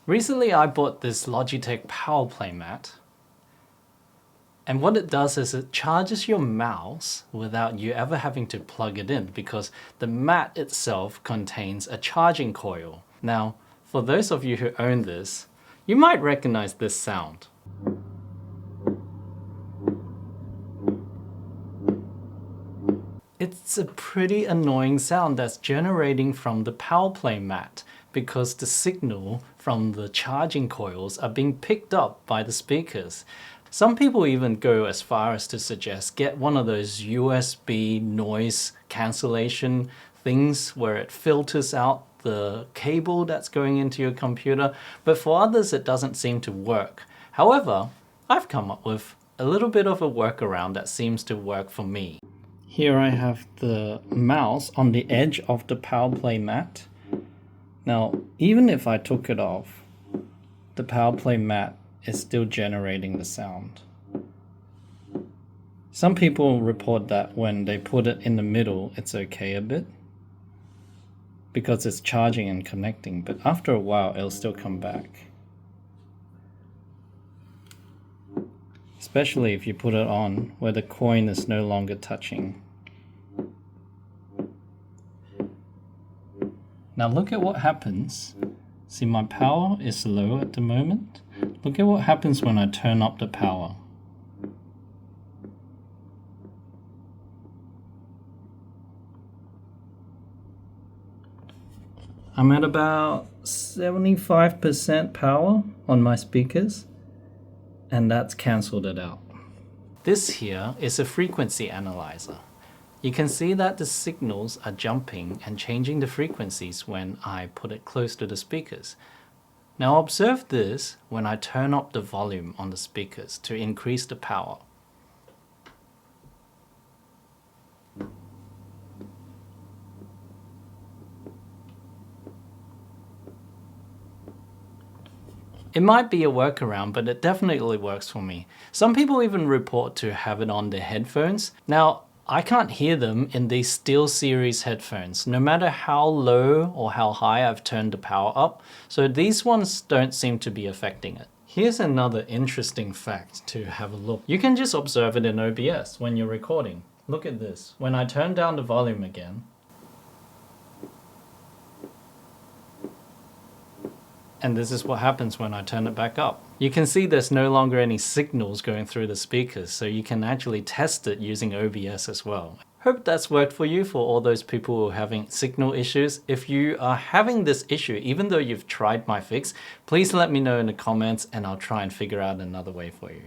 Recently I bought this Logitech Powerplay Mat, and what it does is it charges your mouse without you ever having to plug it in, because the mat itself contains a charging coil. Now, for those of you who own this, you might recognize this sound. It's a pretty annoying sound that's generating from the Powerplay Mat because the signal from the charging coils are being picked up by the speakers. Some people even go as far as to suggest get one of those USB noise cancellation things where it filters out the cable that's going into your computer, but for others it doesn't seem to work. However, I've come up with a little bit of a workaround that seems to work for me. Here I have the mouse on the edge of the Powerplay Mat. Now, even if I took it off, the Powerplay Mat is still generating the sound. Some people report that when they put it in the middle, it's okay a bit, because it's charging and connecting, but after a while, it'll still come back. Especially if you put it on where the coin is no longer touching. Now look at what happens. See, my power is low at the moment. Look at what happens when I turn up the power. I'm at about 75% power on my speakers, and that's cancelled it out. This here is a frequency analyzer. You can see that the signals are jumping and changing the frequencies when I put it close to the speakers. Now observe this when I turn up the volume on the speakers to increase the power. It might be a workaround, but it definitely works for me. Some people even report to have it on their headphones. Now, I can't hear them in these SteelSeries headphones, no matter how low or how high I've turned the power up, so these ones don't seem to be affecting it. Here's another interesting fact to have a look. You can just observe it in OBS when you're recording. Look at this. When I turn down the volume again, and this is what happens when I turn it back up. You can see there's no longer any signals going through the speakers, so you can actually test it using OBS as well. Hope that's worked for you, for all those people who are having signal issues. If you are having this issue, even though you've tried my fix, please let me know in the comments and I'll try and figure out another way for you.